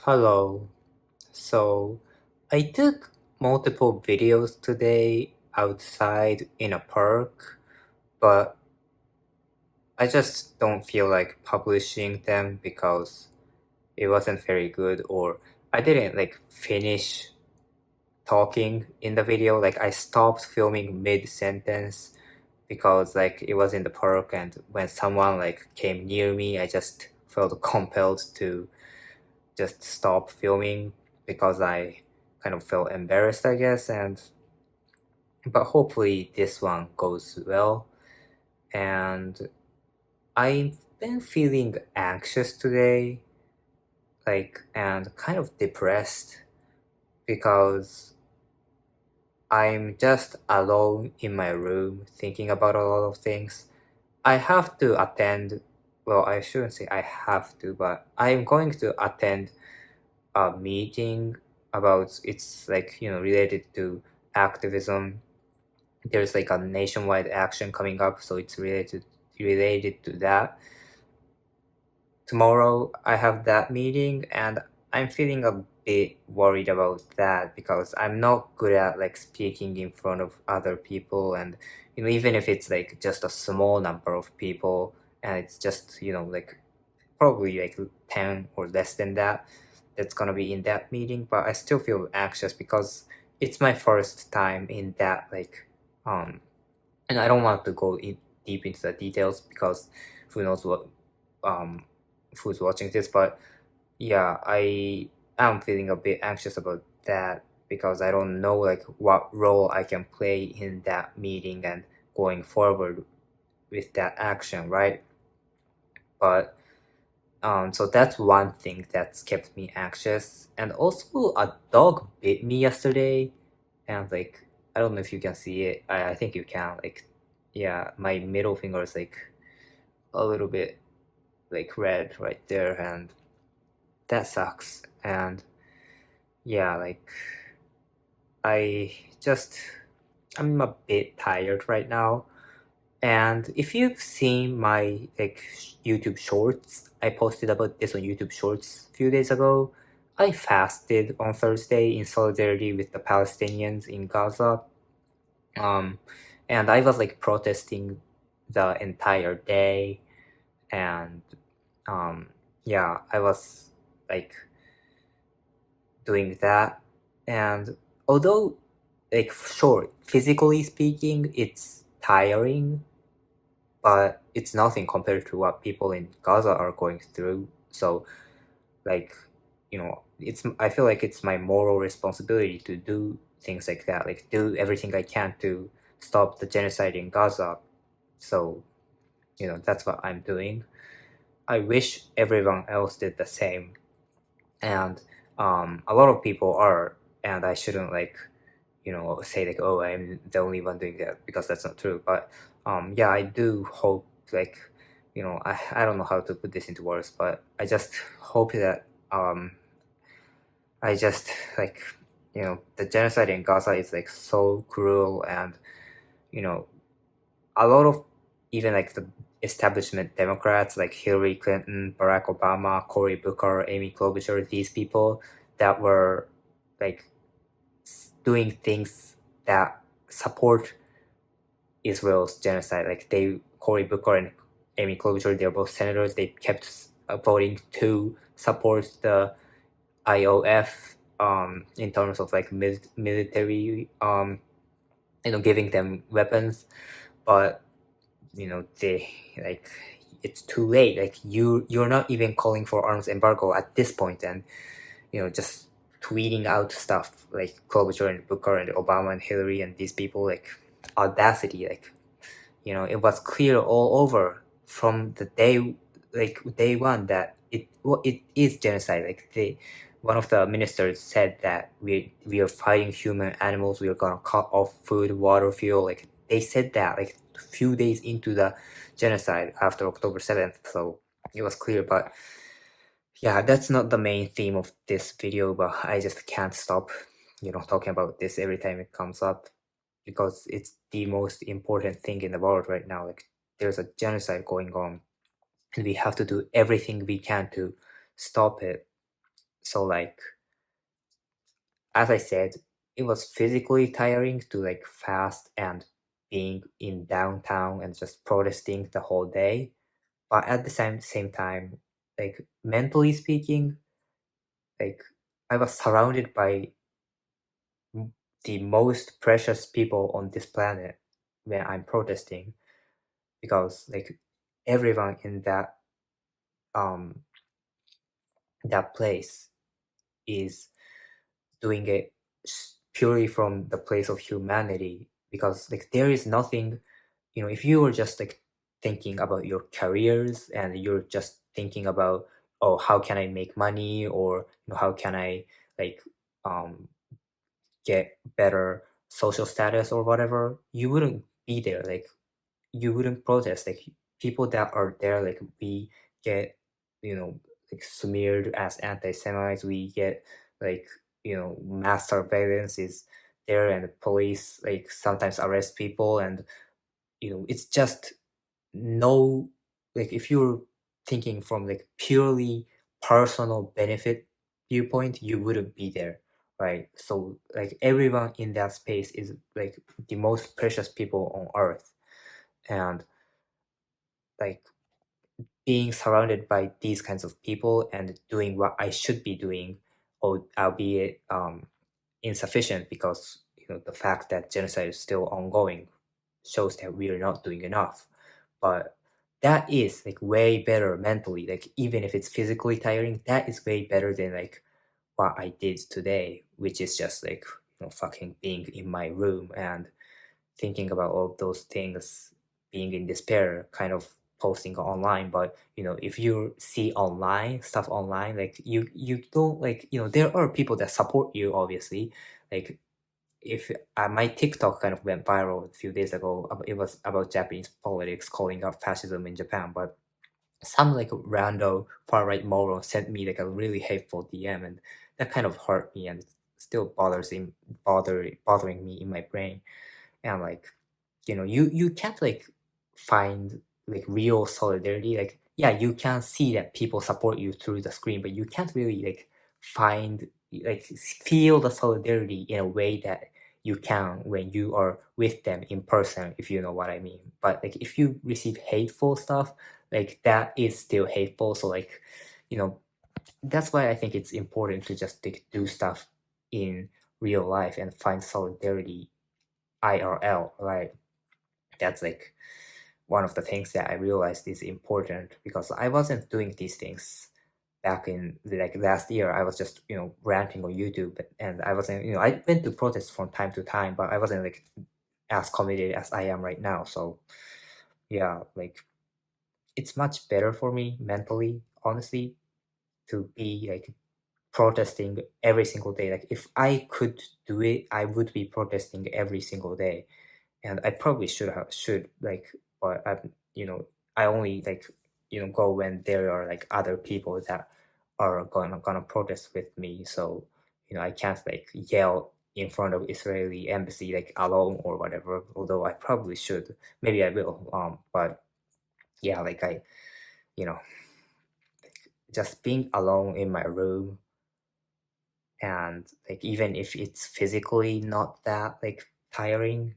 Hello. So, I took multiple videos today outside in a park, but I just don't feel like publishing them because it wasn't very good or I didn't like finish talking in the video. Like I stopped filming mid-sentence because like it was in the park and when someone like came near me, I just felt compelled to just stop filming because I kind of felt embarrassed, I guess, and but hopefully this one goes well. And I've been feeling anxious today, like, and kind of depressed because I'm just alone in my room thinking about a lot of things. I have to attend, well, I shouldn't say I have to, but I'm going to attend a meeting about it's like related to activism. There's like a nationwide action coming up, so it's related to that. Tomorrow I have that meeting and I'm feeling a bit worried about that because I'm not good at like speaking in front of other people, and even if it's like just a small number of people and it's just like probably like 10 or less than that that's gonna be in that meeting, but I still feel anxious because it's my first time in that like and I don't want to go deep into the details because who knows what um who's watching this, but yeah, I am feeling a bit anxious about that because I don't know like what role I can play in that meeting and going forward with that action, right? But so that's one thing that's kept me anxious. And also a dog bit me yesterday and like I don't know if you can see it. I think you can. Like yeah, my middle finger is like a little bit like red right there and that sucks. And yeah, like I just I'm a bit tired right now. And if you've seen my like YouTube shorts, I posted about this on YouTube shorts a few days ago. I fasted on Thursday in solidarity with the Palestinians in Gaza. Um, and I was like protesting the entire day, and um, yeah, I was like doing that. And although, like, sure, physically speaking, it's tiring, but it's nothing compared to what people in Gaza are going through. So, like, it's I feel like it's my moral responsibility to do things like that, like do everything I can to stop the genocide in Gaza. So, that's what I'm doing. I wish everyone else did the same, and a lot of people are, and I shouldn't like say like, oh, I'm the only one doing that because that's not true. But yeah, I do hope like I don't know how to put this into words, but I just hope that I just like the genocide in Gaza is like so cruel, and you know a lot of even like the establishment Democrats like Hillary Clinton, Barack Obama, Cory Booker, Amy Klobuchar, these people that were like doing things that support Israel's genocide. Like Cory Booker and Amy Klobuchar, they're both senators. They kept voting to support the IOF in terms of like military giving them weapons, but they like it's too late. Like you're not even calling for arms embargo at this point, and just tweeting out stuff like Klobuchar and Booker and Obama and Hillary and these people, like audacity. Like it was clear all over from the day, like day one, that it is genocide. Like one of the ministers said that we are fighting human animals. We are gonna cut off food, water, fuel. Like they said that like a few days into the genocide after October 7th. So it was clear, but yeah, that's not the main theme of this video. But I just can't stop, talking about this every time it comes up because it's the most important thing in the world right now. Like there's a genocide going on, and we have to do everything we can to stop it. So like as I said, it was physically tiring to like fast and being in downtown and just protesting the whole day. But at the same time, like mentally speaking, like I was surrounded by the most precious people on this planet when I'm protesting, because like everyone in um that place is doing it purely from the place of humanity, because like there is nothing, if you were just like thinking about your careers and you're just thinking about, oh, how can I make money, or how can I like um get better social status or whatever, you wouldn't be there. Like you wouldn't protest. Like people that are there, like we get, like smeared as anti-Semites. We get like, mass surveillance is there, and the police like sometimes arrest people, and it's just no, like if you're thinking from like purely personal benefit viewpoint, you wouldn't be there, right? So like everyone in that space is like the most precious people on earth, and like being surrounded by these kinds of people and doing what I should be doing, or albeit insufficient, because the fact that genocide is still ongoing shows that we are not doing enough. But that is like way better mentally. Like even if it's physically tiring, that is way better than like what I did today, which is just like fucking being in my room and thinking about all those things, being in despair, kind of posting online. But if you see online stuff online, like you don't like, there are people that support you, obviously. Like if my TikTok kind of went viral a few days ago. It was about Japanese politics calling out fascism in Japan, but some like rando far right moron sent me like a really hateful DM, and that kind of hurt me, and it still bothering me in my brain. And like you can't like find like real solidarity. Like yeah, you can see that people support you through the screen, but you can't really like find, like feel the solidarity in a way that you can when you are with them in person, if you know what I mean. But like if you receive hateful stuff, like that is still hateful. So like you know that's why I think it's important to just like do stuff in real life and find solidarity IRL, right? That's like one of the things that I realized is important, because I wasn't doing these things back in like last year. I was just ranting on YouTube, and I wasn't, I went to protests from time to time, but I wasn't like as committed as I am right now. So yeah, like it's much better for me mentally, honestly, to be like protesting every single day. Like if I could do it, I would be protesting every single day, and I probably should like, but I only like go when there are like other people that are gonna protest with me. So I can't like yell in front of Israeli embassy like alone or whatever. Although I probably should, maybe I will. But yeah, like I you know just being alone in my room, and like even if it's physically not that like tiring,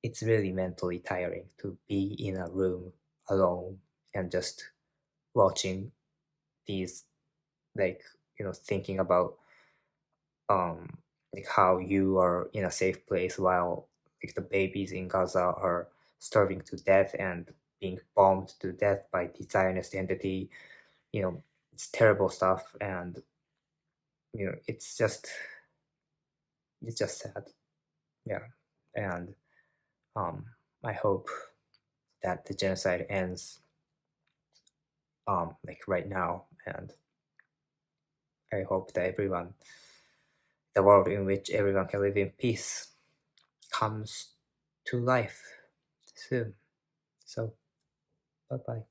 it's really mentally tiring to be in a room alone and just watching these, like thinking about um like how you are in a safe place while like the babies in Gaza are starving to death and being bombed to death by the Zionist entity. you know it's terrible stuff, and it's just sad. Yeah. And um I hope that the genocide ends like right now, and I hope that the world in which everyone can live in peace, comes to life soon. So bye bye.